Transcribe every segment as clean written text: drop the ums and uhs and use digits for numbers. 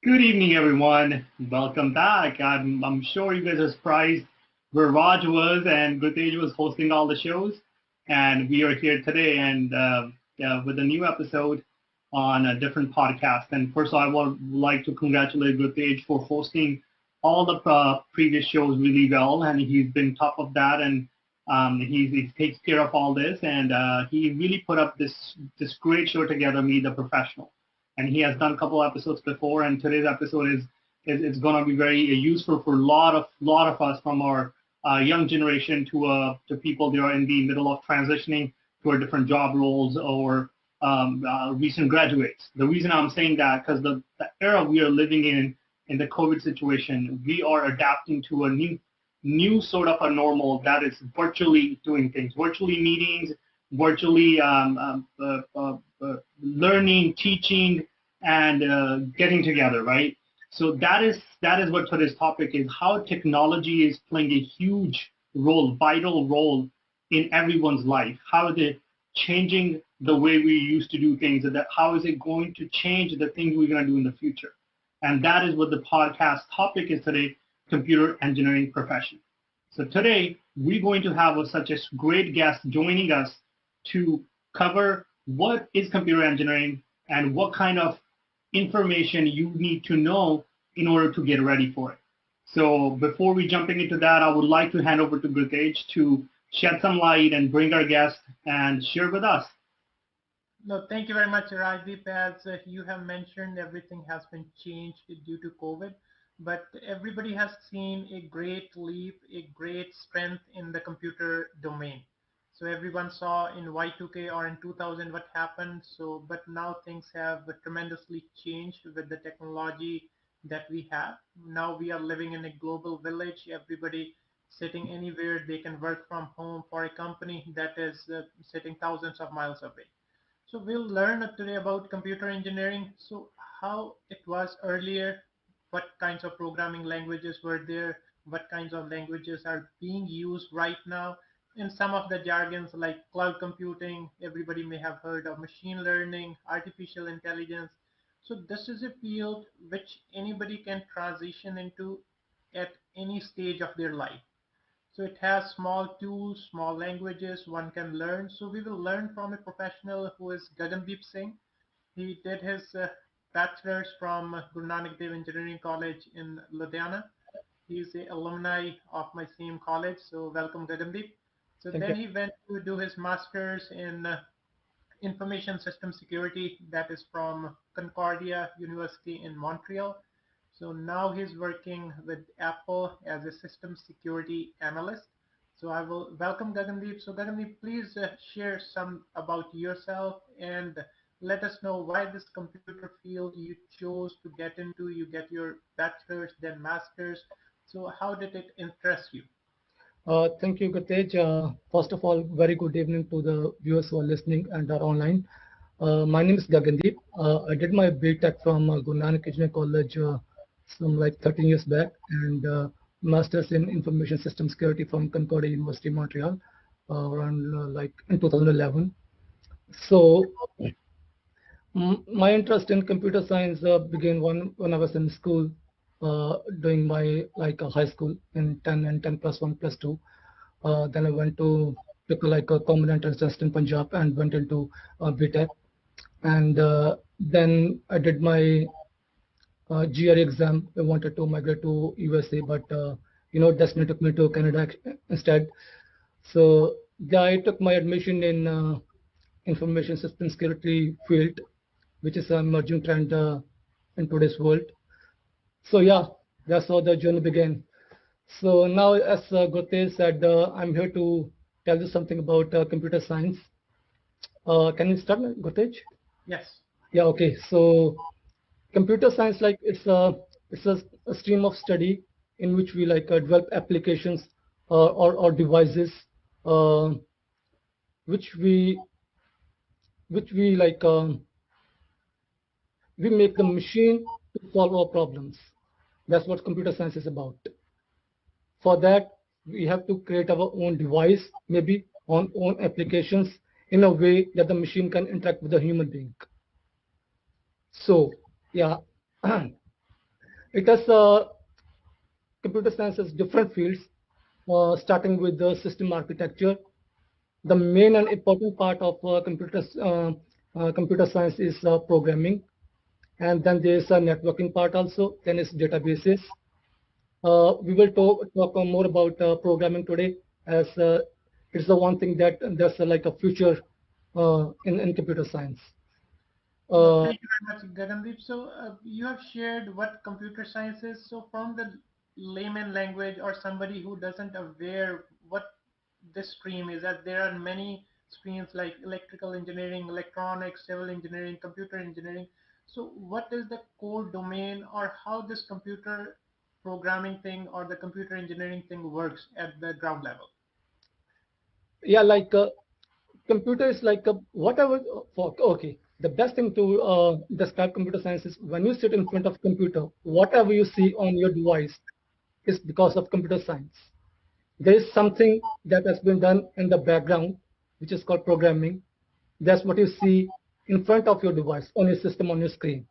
Good evening, everyone. Welcome back. I'm sure you guys are surprised where Raj was and Gurdwara was hosting all the shows, and we are here today and with a new episode on a different podcast. And first, I would like to congratulate Gurdwara for hosting all the previous shows really well, and he's been top of that, and he takes care of all this, and he really put up this great show together, Meet the Professional, and he has done a couple episodes before. And today's episode is going to be very useful for a lot of us from our young generation to people that are in the middle of transitioning to our different job roles or recent graduates. The reason I'm saying that because the era we are living in the COVID situation, we are adapting to a new sort of a normal that is virtually doing things, virtually meetings, virtually learning, teaching, and getting together, right? So that is what today's topic is: how technology is playing a huge role, vital role in everyone's life. How is it changing the way we used to do things, and that how is it going to change the things we're going to do in the future? And that is what the podcast topic is today: computer engineering profession. So today we're going to have such a great guest joining us to cover what is computer engineering and what kind of information you need to know in order to get ready for it. So before we jumping into that, I would like to hand over to Gurdwara to shed some light and bring our guest and share with us. No, thank you very much, Rajdeep. As you have mentioned, everything has been changed due to COVID, but everybody has seen a great leap, a great strength in the computer domain. So everyone saw in Y2K or in 2000 what happened. So, but now things have tremendously changed with the technology that we have. Now we are living in a global village. Everybody sitting anywhere, they can work from home for a company that is sitting thousands of miles away. So we'll learn today about computer engineering. So how it was earlier, what kinds of programming languages were there, what kinds of languages are being used right now. In some of the jargons like cloud computing, everybody may have heard of machine learning, artificial intelligence. So this is a field which anybody can transition into at any stage of their life. So it has small tools, small languages one can learn. So we will learn from a professional who is Gagandeep Singh. He did his bachelor's from Guru Nanak Dev Engineering College in Ludhiana. He is a alumni of my same college. So welcome, Gagandeep. So Thank you. then he went to do his master's in information system security, that is from Concordia University in Montreal. So now he's working with Apple as a system security analyst. So I will welcome Gagandeep. So Gagandeep, please share some about yourself and let us know why this computer field you chose to get into. You get your bachelor's, then master's. So how did it interest you? Thank you, Gurdwara. First of all, very good evening to the viewers who are listening and are online. My name is Gagandeep. I did my BTech from Guru Nanak Engineering College some like 13 years back, and Masters in Information System Security from Concordia University, Montreal, around like in 2011. So my interest in computer science began when I was in school, doing my like high school in 10 and 10 plus 1 plus 2. Then I went to took like a common entrance test in Punjab and went into BTech. And then I did my GRE exam. I wanted to migrate to USA, but destiny took me to Canada instead. So yeah, I took my admission in information system security field, which is an emerging trend in today's world. So yeah, that's how the journey began. So now, as Gurtej said, I'm here to tell you something about computer science. Can you start, Gurtej? Yes. Yeah, okay. So computer science, like it's a stream of study in which we like develop applications or devices uh, which we like we make the machine to solve our problems. That's what computer science is about. For that, we have to create our own device, maybe on own applications in a way that the machine can interact with the human being. So, yeah. It has computer science has different fields, starting with the system architecture. The main and important part of computer science is programming, and then there is a networking part also. Then is databases. We will talk more about programming today, as it's the one thing that there's like a future in computer science. Thank you very much, Gagandeep. So you have shared what computer science is. So from the layman language or somebody who doesn't aware what this stream is, that there are many streams like electrical engineering, electronics, civil engineering, computer engineering. So what is the core domain, or how this computer programming thing or the computer engineering thing works at the ground level? Yeah, like computer is like whatever. Okay, the best thing to describe computer science is when you sit in front of computer, whatever you see on your device is because of computer science. There is something that has been done in the background, which is called programming. That's what you see in front of your device, on your system, on your screen.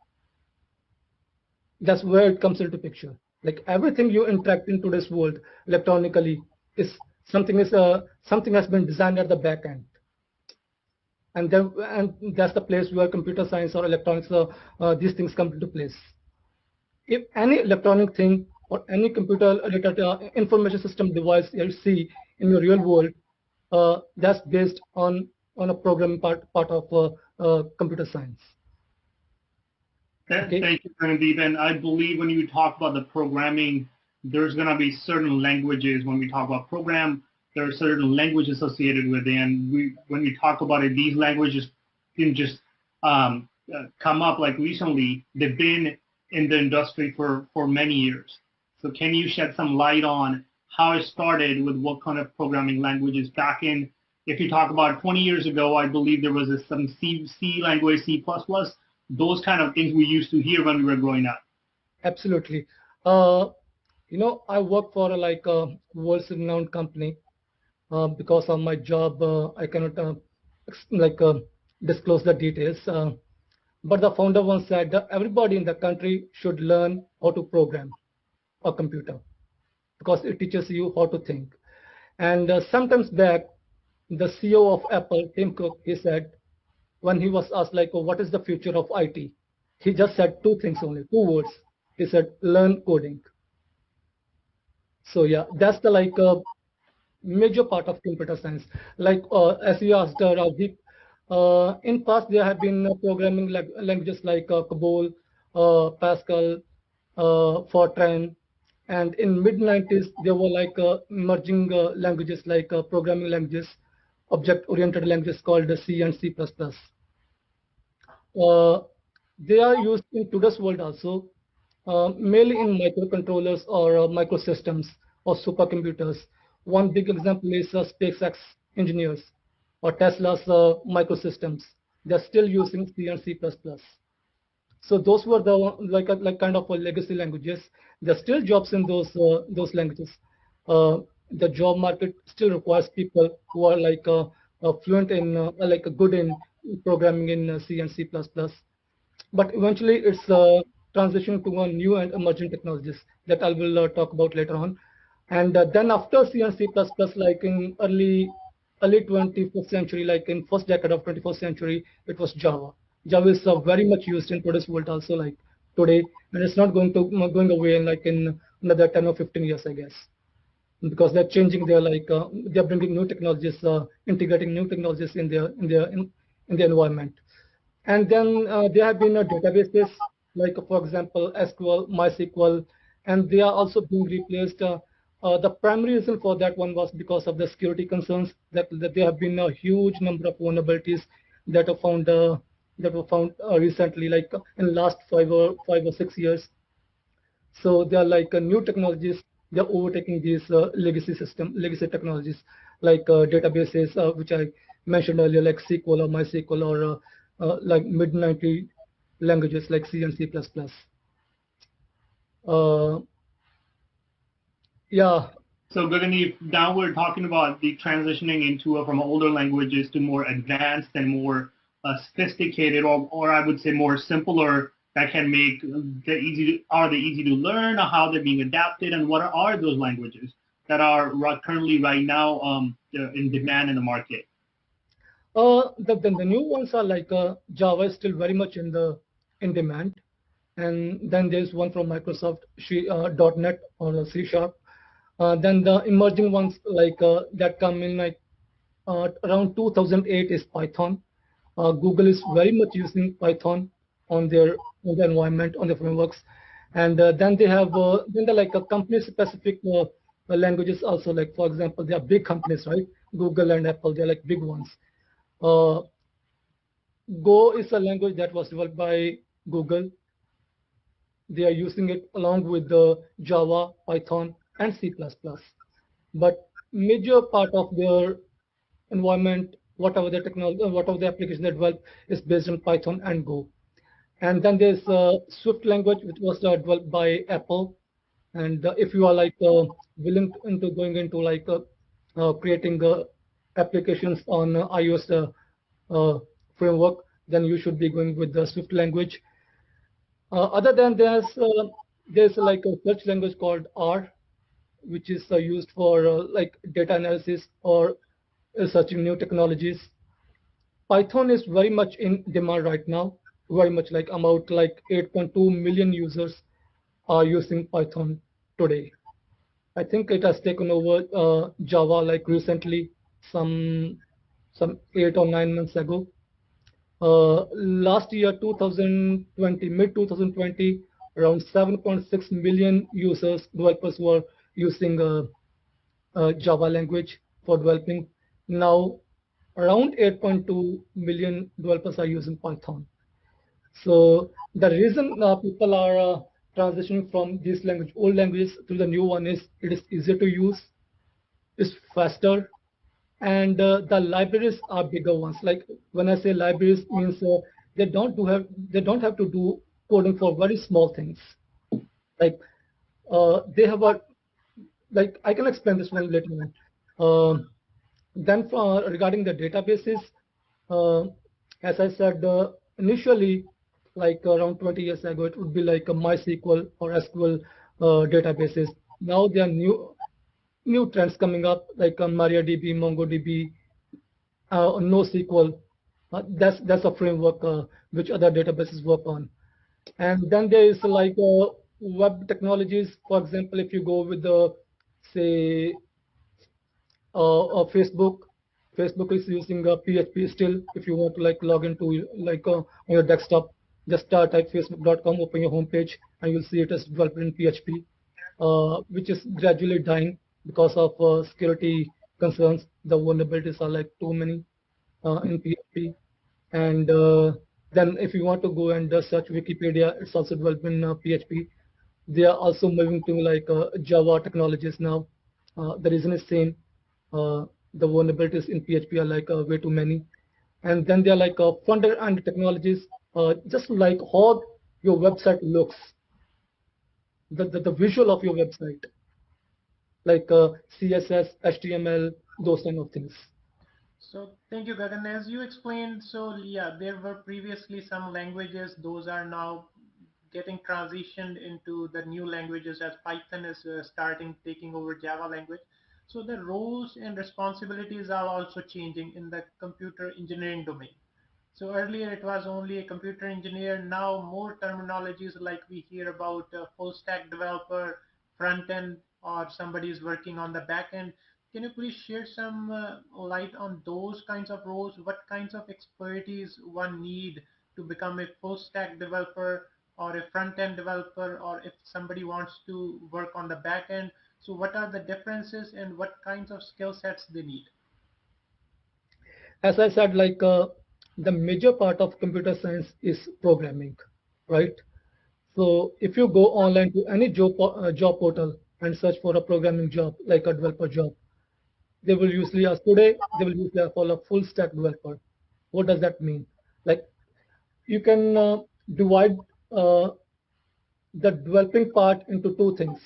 That's where it comes into picture. Like everything you interact in today's world electronically is something has been designed at the back end. And that's the place where computer science or electronics, these things come into place. If any electronic thing or any computer related information system device you see in your real world, that's based on a programming part of computer science. Okay. Thank you, Gagandeep. And I believe when you talk about the programming, there's going to be certain languages. When we talk about program, there are certain languages associated with it. And when we talk about it, these languages can just come up like recently. They've been in the industry for many years. So can you shed some light on how it started with what kind of programming languages back in, if you talk about 20 years ago, I believe there was some C language, C++, those kind of things we used to hear when we were growing up. Absolutely. I work for like a world-renowned company. Because of my job, I cannot disclose the details. But the founder once said that everybody in the country should learn how to program a computer because it teaches you how to think. And sometimes back, the CEO of Apple, Tim Cook, he said, when he was asked like, oh, what is the future of IT? He just said two things only, two words. He said, learn coding. So yeah, that's the like major part of computer science. Like as you asked, Rajdeep, in past there have been programming languages like COBOL, Pascal, Fortran, and in mid-90s there were like emerging languages like programming languages, object-oriented languages called C and C++. They are used in today's world also, mainly in microcontrollers or microsystems or supercomputers. One big example is SpaceX engineers or Tesla's microsystems. They're still using C and C++. So those were the like kind of legacy languages. There's still jobs in those languages. The job market still requires people who are like fluent in like good in programming in C and C++. But eventually it's transition to a new and emerging technologies that I will talk about later on. And then after C and C++, like in early 21st century, like in first decade of 21st century, it was Java. Java is very much used in today's world also, like today, and it's not going away in like in another 10 or 15 years, I guess, because they're changing their like they're bringing new technologies, integrating new technologies in the environment. And then there have been databases like, for example, SQL, MySQL, and they are also being replaced. The primary reason for that one was because of the security concerns, that there have been a huge number of vulnerabilities that were found recently, like in last 5 or 6 years. So they are like new technologies. They are overtaking these legacy technologies like databases, which I mentioned earlier, like SQL or MySQL, or like mid-90 languages like C and C++. Yeah. So Gagandeep, now we're talking about the transitioning into from older languages to more advanced and more sophisticated, or I would say more simpler that can make are they easy to learn, or how they're being adapted, and what are those languages that are currently right now in demand in the market? The new ones are like Java is still very much in demand, and then there's one from Microsoft, .NET or C Sharp. Then the emerging ones like that come in like around 2008 is Python. Google is very much using Python on their environment, on their frameworks, and then they have then they're like a company-specific languages also. Like for example, they are big companies, right? Google and Apple, they're like big ones. Uh, Go is a language that was developed by Google. They are using it along with the Java, Python, and C++. But major part of their environment, whatever the technology, whatever the application they develop, is based on Python and Go. And then there's Swift language, which was developed by Apple. And if you are like willing into going into like creating applications on iOS framework, then you should be going with the Swift language. Other than there's like a search language called R, which is used for like data analysis or searching new technologies. Python is very much in demand right now, very much like about like 8.2 million users are using Python today. I think it has taken over Java like recently, some 8 or 9 months ago. Last year, 2020, mid 2020, around 7.6 million users, developers were using Java language for developing. Now, around 8.2 million developers are using Python. So the reason people are transitioning from this language, old languages, to the new one is it is easier to use, it's faster, and the libraries are bigger ones. Like when I say libraries, means they don't have to do coding for very small things. Like they have a like I can explain this one later on. Then regarding the databases, uh, as I said initially, like around 20 years ago, it would be like a MySQL or SQL databases. Now there are new trends coming up like MariaDB, MongoDB, NoSQL. That's a framework which other databases work on. And then there is like web technologies. For example, if you go with the say Facebook. Facebook is using PHP still. If you want to like log into like on your desktop, just type facebook.com, open your home page, and you'll see it is developed in PHP, which is gradually dying because of security concerns. The vulnerabilities are like too many in PHP. And then if you want to go and search Wikipedia, it's also developed in PHP. They are also moving to like Java technologies now. The reason is same. The vulnerabilities in PHP are like way too many. And then they're like front-end technologies, just like how your website looks, the visual of your website, like CSS, HTML, those kind of things. So thank you, Gagan. As you explained, so yeah, there were previously some languages, those are now getting transitioned into the new languages as Python is starting taking over Java language. So the roles and responsibilities are also changing in the computer engineering domain. So earlier it was only a computer engineer. Now more terminologies like we hear about full stack developer, front end, or somebody is working on the back end. Can you please share some light on those kinds of roles? What kinds of expertise one need to become a full stack developer or a front end developer, or if somebody wants to work on the back end? So what are the differences and what kinds of skill sets they need? As I said, like the major part of computer science is programming, right? So if you go online to any job portal and search for a programming job, like a developer job, they will usually ask today, they will usually ask for a full stack developer. What does that mean? Like you can divide uh, the developing part into two things,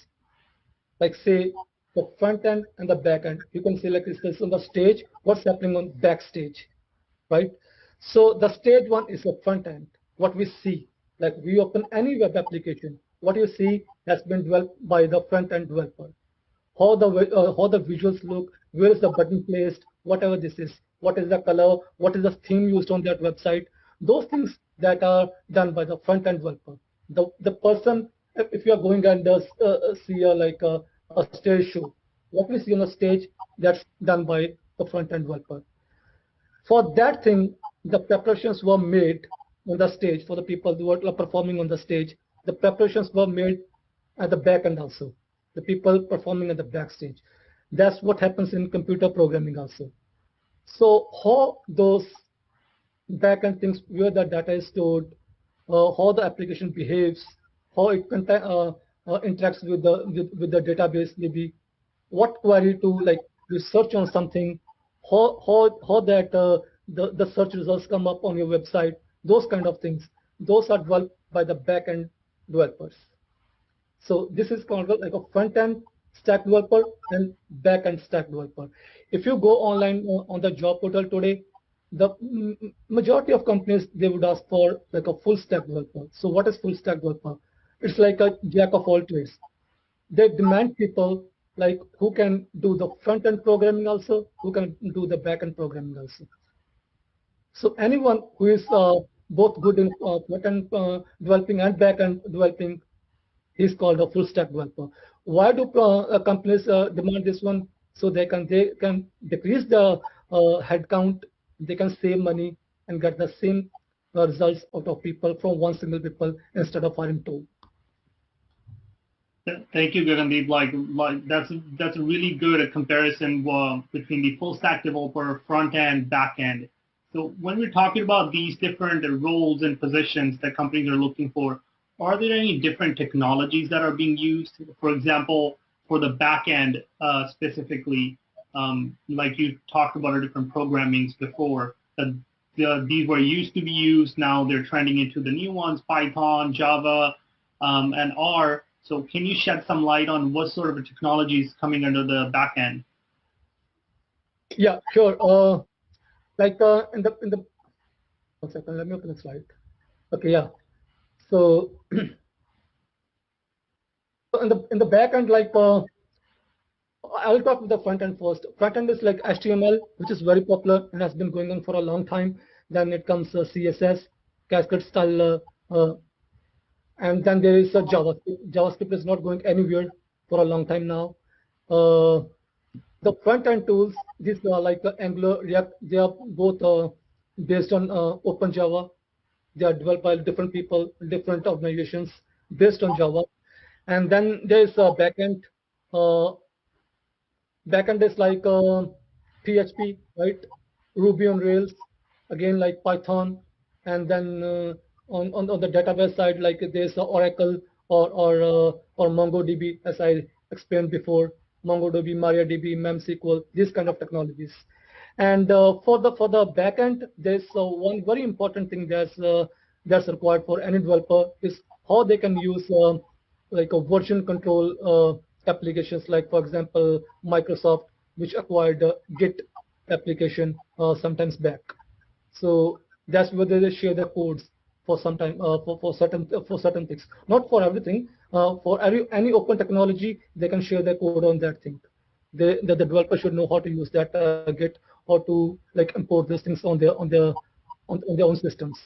like say the front end and the back end. You can say like this on the stage, what's happening on backstage, right? So the stage one is the front end, what we see. Like we open any web application, what you see has been developed by the front-end developer. How the visuals look, where is the button placed, whatever this is, what is the color, what is the theme used on that website. Those things that are done by the front-end developer. The person, if you are going and see a stage show, what we see on the stage, that's done by the front-end developer. For that thing, the preparations were made on the stage for the people who were performing on the stage. The preparations were made at the back end also. The people performing at the backstage. That's what happens in computer programming also. So how those back-end things, where the data is stored, how the application behaves, how it interacts with the database, maybe what query to like research on something, how that the search results come up on your website, those kind of things. Those are developed by the back-end developers. So this is called like a front-end stack developer and back-end stack developer. If you go online on the job portal today, the majority of companies, they would ask for like a full stack developer. So what is full stack developer? It's like a jack of all trades. They demand people like who can do the front-end programming also, who can do the back-end programming also. So anyone who is both good in front-end developing and back-end developing, is called a full stack developer. Why do companies demand this one? So they can decrease the headcount, they can save money and get the same results out of people from one single people instead of hiring two. Thank you, Gagandeep. Like that's a really good comparison between the full stack developer, front end, back end. So when we're talking about these different roles and positions that companies are looking for, are there any different technologies that are being used? For example, for the back end specifically, like you talked about our different programmings before, these were used to be used. Now they're trending into the new ones, Python, Java, and R. So can you shed some light on what sort of technology is coming under the back end? Yeah, sure. Like in the 1 second, let me open the slide. Okay, yeah. So in the back end, like I'll talk with the front end first. Front end is like HTML, which is very popular and has been going on for a long time. Then it comes CSS, Cascade style, and then there is JavaScript. JavaScript is not going anywhere for a long time now. The front end tools, these are like Angular, React. They are both based on Open Java. They are developed by different people, different organizations based on Java. And then there's a backend. Backend is like PHP, right? Ruby on Rails, again like Python. And then on the database side, like there's Oracle or MongoDB, as I explained before. MongoDB, MariaDB, MemSQL, these kind of technologies. And for the backend, there's one very important thing that's required for any developer is how they can use like a version control applications, like for example Microsoft, which acquired Git application sometimes back. So that's where they share the codes for some time for certain things, not for everything. For any open technology, they can share their code on that thing. The developer should know how to use that Git, how to like import these things on their own systems.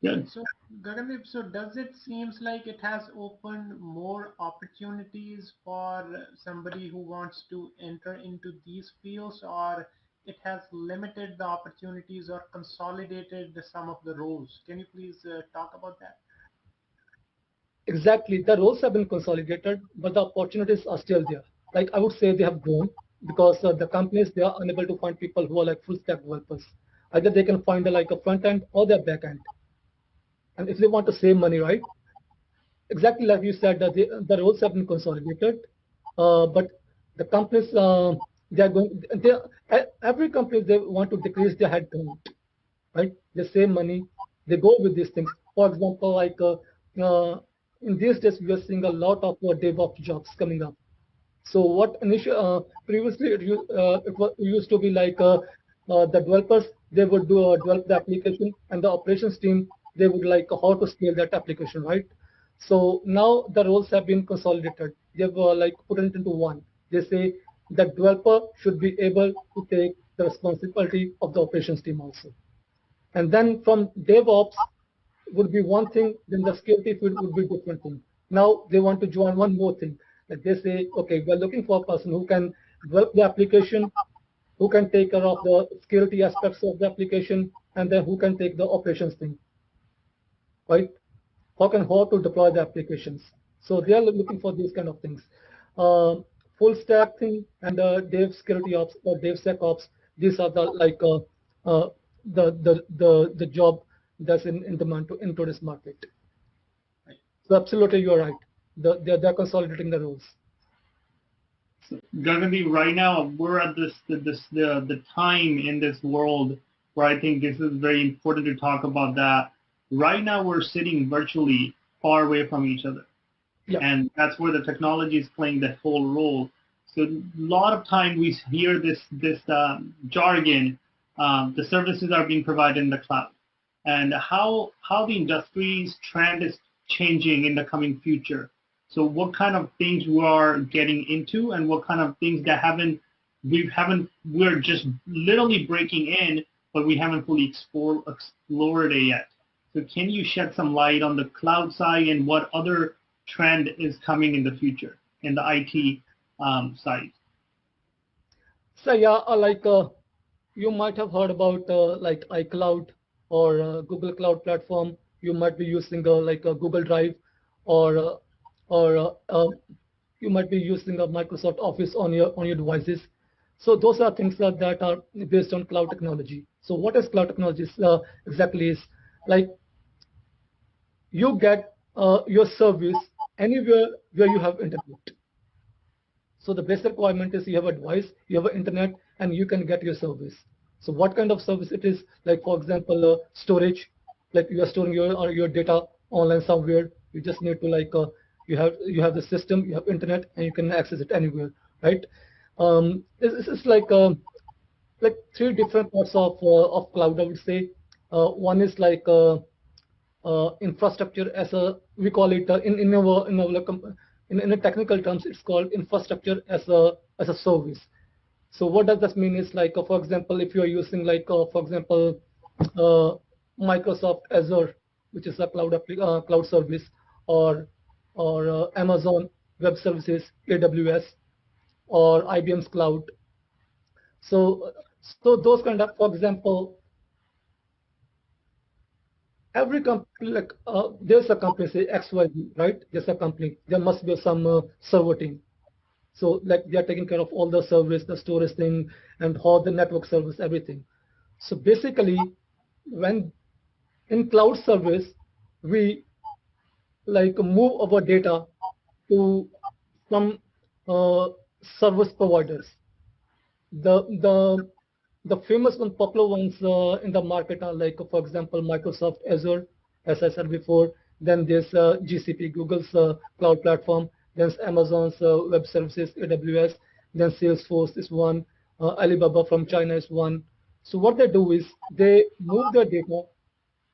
Yeah. So, Gagandeep, so does it seems like it has opened more opportunities for somebody who wants to enter into these fields, or it has limited the opportunities or consolidated some of the roles? Can you please talk about that? Exactly, the roles have been consolidated, but the opportunities are still there. Like I would say they have grown because the companies, they are unable to find people who are like full stack developers. Either they can find like a front end or their back end. And if they want to save money, right? Exactly like you said, that the roles have been consolidated, but the companies, they are going. Every company, they want to decrease their headcount, right? They save money. They go with these things. For example, like in these days, we are seeing a lot of DevOps jobs coming up. So what previously it used to be like the developers, they would develop the application, and the operations team they would like how to scale that application, right? So now the roles have been consolidated. They've like put it into one. They say the developer should be able to take the responsibility of the operations team also. And then from DevOps would be one thing, then the security field would be different thing. Now they want to join one more thing. Like they say, okay, we're looking for a person who can develop the application, who can take care of the security aspects of the application, and then who can take the operations thing, right? How to deploy the applications. So they are looking for these kind of things. Uh, Full stack thing and dev security ops or DevSecOps. These are the like the job that's in demand into this market. So absolutely, you're right. They're consolidating the roles. Gagandeep, right now we're at the time in this world where I think this is very important to talk about that. Right now we're sitting virtually far away from each other. Yeah. And that's where the technology is playing the whole role. So a lot of time we hear this jargon, the services are being provided in the cloud, and how the industry's trend is changing in the coming future. So what kind of things we are getting into, and what kind of things that we're just literally breaking in, but we haven't fully explored it yet. So can you shed some light on the cloud side and what other trend is coming in the future in the IT side? So yeah, you might have heard about like iCloud or Google Cloud Platform. You might be using like a Google Drive, or you might be using a Microsoft Office on your devices. So those are things that are based on cloud technology. So what is cloud technology exactly is like you get your service anywhere where you have internet. So the basic requirement is you have a device, you have an internet, and you can get your service. So what kind of service it is? Like for example, storage, like you are storing your data online somewhere. You just need to like you have the system, you have internet, and you can access it anywhere, right? This is like three different parts of cloud, I would say. One is like infrastructure as a, we call it in a technical terms, it's called infrastructure as a service. So what does this mean is like for example, if you are using like for example uh, Microsoft Azure, which is a cloud service, or Amazon Web Services, AWS, or IBM's cloud. So those kind of, for example, every company, like there's a company, say XYZ, right? There's a company. There must be some server team. So like they are taking care of all the service, the storage thing, and all the network service, everything. So basically, when in cloud service, we like move our data to some uh, service providers. The the famous one, popular ones in the market are like, for example, Microsoft Azure, as I said before. Then there's GCP, Google's cloud platform. Then Amazon's web services, AWS. Then Salesforce is one. Alibaba from China is one. So what they do is they move their data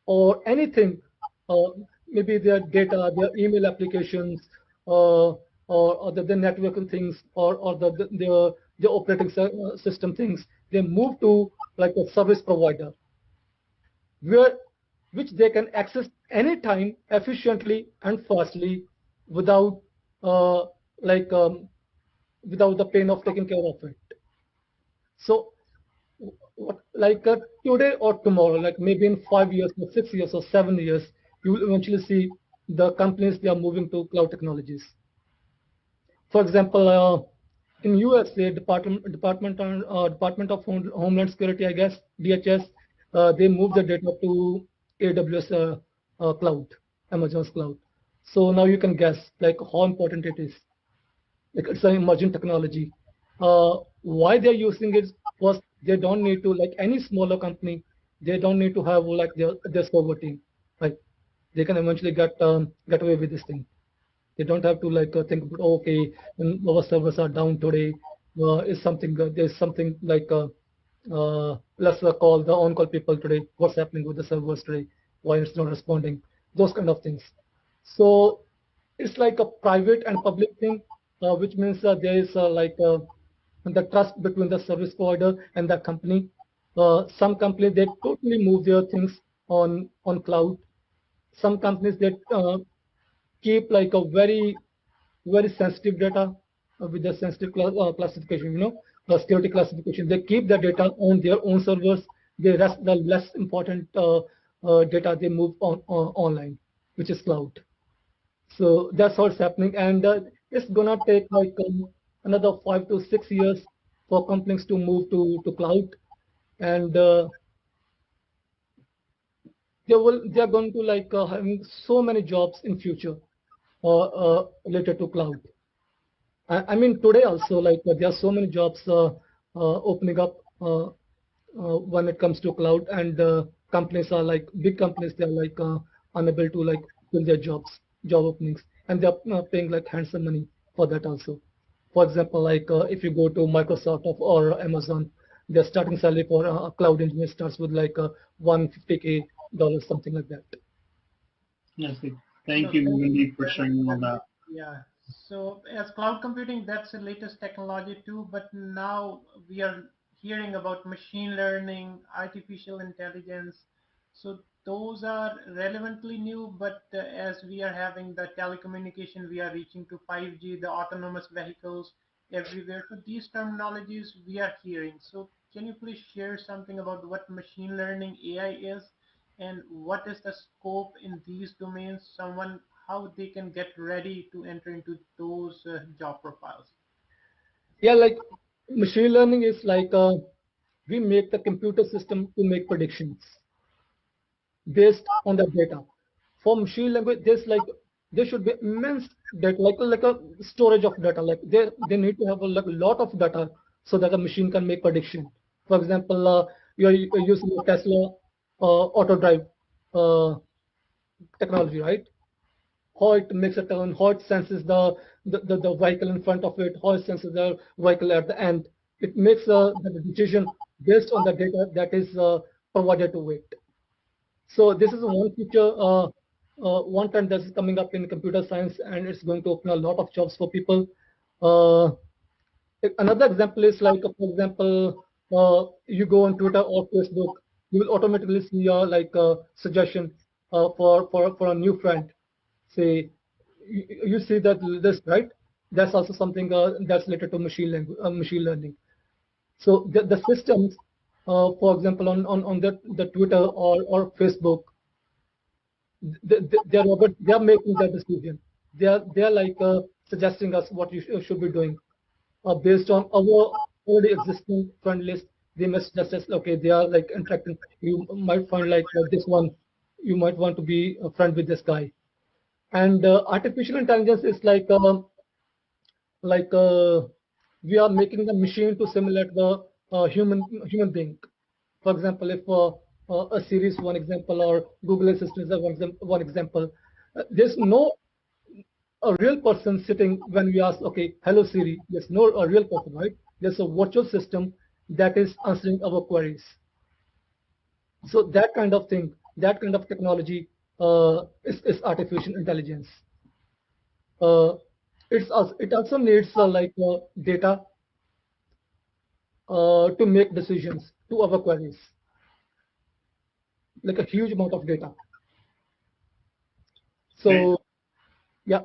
or anything, uh, maybe their data, their email applications, or the networking things, or the operating system things. They move to like a service provider, where which they can access anytime efficiently and fastly without uh, like without the pain of taking care of it. So like today or tomorrow, like maybe in 5 years or 6 years or 7 years, you will eventually see the companies they are moving to cloud technologies. For example, in USA, Department of Homeland Security, I guess, DHS, they moved the data to AWS cloud, Amazon's cloud. So now you can guess like how important it is. Like it's an emerging technology. Why they're using it? Was they don't need to, like any smaller company, they don't need to have like their server team. Like they can eventually get away with this thing. They don't have to like think about, oh, okay, our servers are down today. Is something there's something like let's call the on-call people today. What's happening with the servers today? why it's not responding, those kind of things. So it's like a private and public thing, which means there is the trust between the service provider and the company. Some companies they totally move their things on cloud. Some companies that keep like a very sensitive data with the sensitive classification, security classification. They keep the data on their own servers. The rest, the less important data, they move online, which is cloud. So that's how it's happening, and it's gonna take like another 5 to 6 years for companies to move to cloud, and they are going to like having so many jobs in future related to cloud. I mean, today also, like there are so many jobs opening up when it comes to cloud, and companies are like big companies. They are like unable to like fill their job openings, and they are paying like handsome money for that also. For example, like if you go to Microsoft or Amazon, their starting salary for a cloud engineer starts with like $150K, something like that. Yes, No, thank you, thank you Mandeep, for very much, sharing all that. Gagandeep. Yeah. So as cloud computing, that's the latest technology too. But now we are hearing about machine learning, artificial intelligence. So those are relevantly new. But as we are having the telecommunication, we are reaching to 5G, the autonomous vehicles everywhere. So these terminologies we are hearing. So can you please share something about what machine learning AI is? And what is the scope in these domains, someone how they can get ready to enter into those job profiles. Yeah, like machine learning is like we make the computer system to make predictions based on the data. For machine language, there's like there should be immense data, like a storage of data. Like they need to have a like, lot of data so that a machine can make prediction. For example, you're using a Tesla auto drive uh, technology, right? How it makes a turn, how it senses the vehicle in front of it, how it senses the vehicle at the end. It makes the decision based on the data that is provided to it. So this is one feature, one trend that's coming up in computer science, and it's going to open a lot of jobs for people. Uh, Another example is like, for example, you go on Twitter or Facebook, you will automatically see a like suggestion for a new friend. Say, you see that this right? That's also something that's related to machine learning. So the systems, for example, on the Twitter or Facebook, they are making that decision. They are like suggesting us what you should be doing based on our already existing friend list. They must just as okay, they are like interacting. You might find like this one, you might want to be a friend with this guy. And artificial intelligence is like we are making the machine to simulate the human being. For example, if a series one example or Google Assistant is one example, there's no a real person sitting when we ask, okay, hello Siri. There's no a real person, right? There's a virtual system that is answering our queries. So that kind of thing, that kind of technology is artificial intelligence. Uh, it also needs data to make decisions to our queries, like a huge amount of data. Great. So yeah,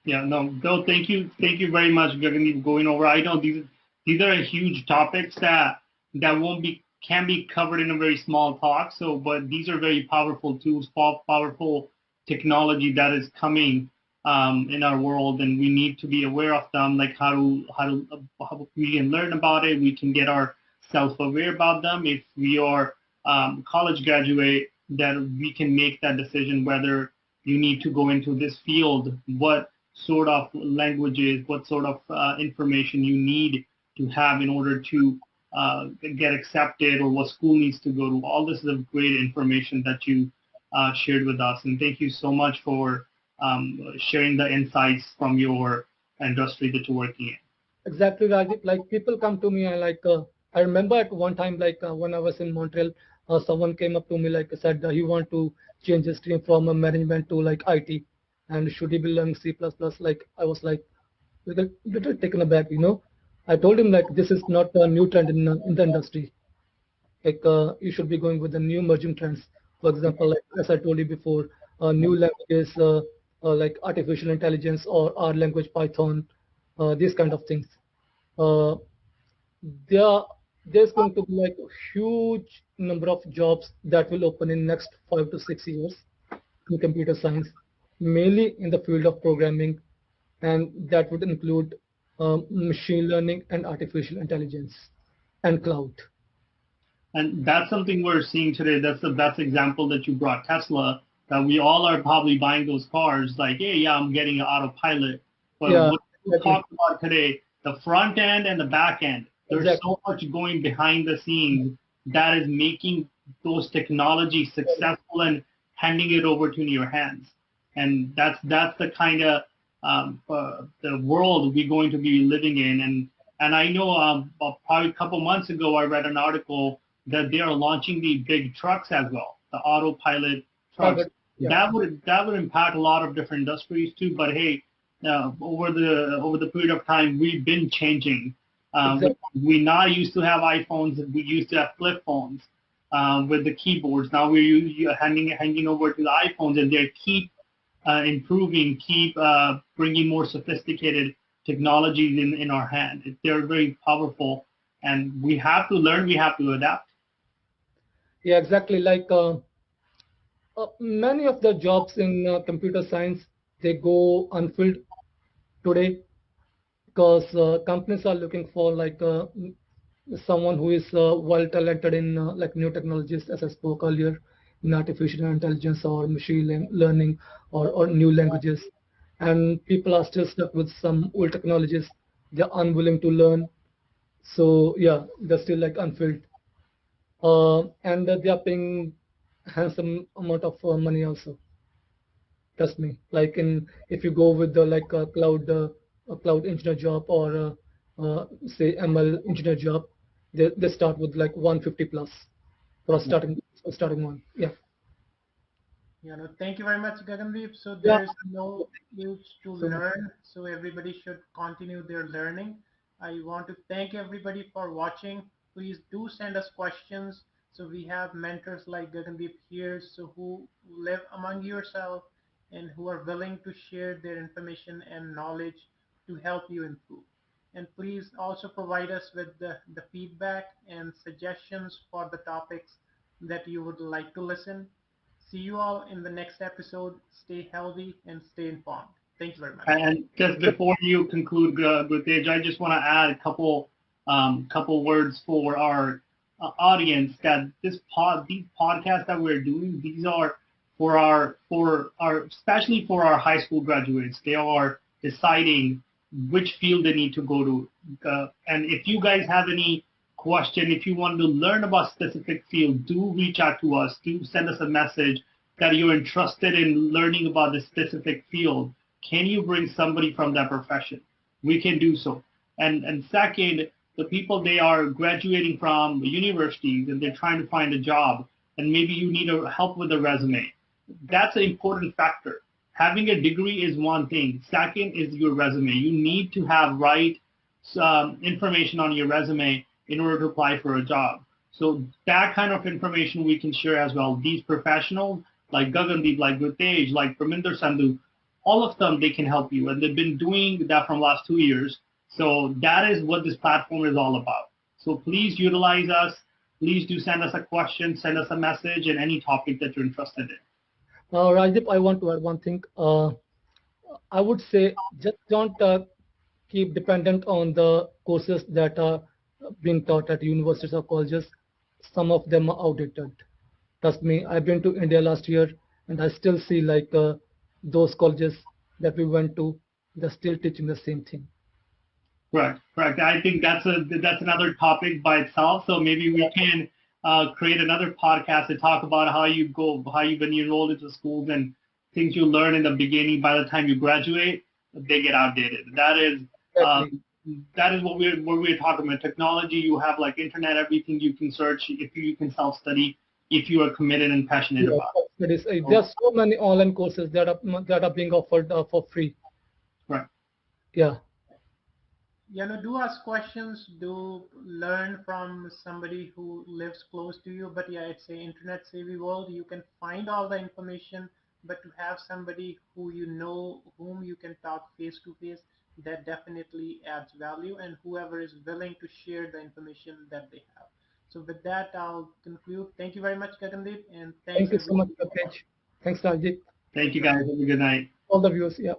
Yeah, no, Bill, thank you very much, Gagan, going over. I know these are huge topics that won't be can be covered in a very small talk. So, but these are very powerful tools, powerful technology that is coming in our world, and we need to be aware of them. Like how we can learn about it. We can get ourselves aware about them. If we are college graduate, that we can make that decision whether you need to go into this field, what sort of languages, what sort of information you need to have in order to get accepted, or what school needs to go to. All this is a great information that you shared with us. And thank you so much for sharing the insights from your industry that you're working in. exactly, Rajiv. Like people come to me and like I remember at one time like when I was in Montreal, someone came up to me like said he want to change his stream from management to like IT, and should he be learning C++? Like I was like little taken aback, you know. I told him like this is not a new trend in the industry. Like you should be going with the new emerging trends. For example, like as I told you before, new languages like artificial intelligence or R language, Python, these kind of things. Uh, there there's going to be like a huge number of jobs that will open in next 5 to 6 years in computer science, mainly in the field of programming, and that would include machine learning and artificial intelligence and cloud. And that's something we're seeing today. That's the best example that you brought, Tesla, that we all are probably buying those cars like, hey, yeah, I'm getting an autopilot. But Yeah, what we exactly. talked about today, the front end and the back end, there's Exactly. so much going behind the scenes that is making those technologies successful and handing it over to your hands. And that's the kind of the world we're going to be living in. And I know probably a couple months ago I read an article that they are launching the big trucks as well, the autopilot trucks. Yeah, That would impact a lot of different industries too. But hey, over the period of time, we've been changing. exactly. We now used to have iPhones. We used to have flip phones with the keyboards. Now we're handing over to the iPhones, and they keep improving, keep bringing more sophisticated technologies in our hand. They're very powerful, and we have to learn. We have to adapt. Yeah, exactly. Like many of the jobs in computer science, they go unfilled today because companies are looking for like someone who is well talented in like new technologies, as I spoke earlier, in artificial intelligence or machine learning or new languages. And people are still stuck with some old technologies. They're unwilling to learn. So yeah, they're still like unfilled. And they are paying handsome amount of money also. Trust me. Like in if you go with the like a cloud engineer job or say ML engineer job, they start with like 150 plus for a starting one. Yeah. Yeah, no, thank you very much, Gagandeep. So Yeah. there is no use to So much. learn, so everybody should continue their learning. I want to thank everybody for watching. Please do send us questions. So we have mentors like Gagandeep here, so who live among yourself and who are willing to share their information and knowledge to help you improve. And please also provide us with the feedback and suggestions for the topics that you would like to listen. See you all in the next episode. Stay healthy and stay informed. Thank you very much. And just before you conclude, Gurtej, I just want to add a couple words for our audience. That these podcasts that we're doing, these are for our especially for our high school graduates. They are deciding which field they need to go to. And if you guys have any question, if you want to learn about specific field, do reach out to us. Do send us a message that you're interested in learning about this specific field. Can you bring somebody from that profession? We can do so. And second, the people they are graduating from universities and they're trying to find a job, and maybe you need help with a resume. That's an important factor. Having a degree is one thing. Second is your resume. You need to have right information on your resume in order to apply for a job. So that kind of information we can share as well. These professionals like Gagandeep, like Gurtej, like Parminder Sandhu, all of them, they can help you. And they've been doing that from last 2 years. So that is what this platform is all about. So please utilize us. Please do send us a question, send us a message, and any topic that you're interested in. Rajdeep, I want to add one thing. I would say just don't keep dependent on the courses that are being taught at universities or colleges. Some of them are outdated. Trust me, I've been to India last year, and I still see like those colleges that we went to, they're still teaching the same thing. Correct, correct. I think that's another topic by itself. So maybe we can create another podcast to talk about how you when you enroll into schools and things you learn in the beginning. By the time you graduate, they get outdated. Exactly. That is what we're talking about. Technology, you have like internet, everything you can search. If you can self study, if you are committed and passionate Yeah, about it is. it. There's so many online courses that are being offered for free. Right. Yeah. Do ask questions, do learn from somebody who lives close to you. But yeah, it's an internet savvy world. You can find all the information, but to have somebody who whom you can talk face to face, that definitely adds value, and whoever is willing to share the information that they have. So with that, I'll conclude. Thank you very much, Gagandeep, and thanks Thank you so much, everyone. Kapej. Thanks, Rajiv. Thank Thank you you. guys. Have a good night. All the viewers. Yeah.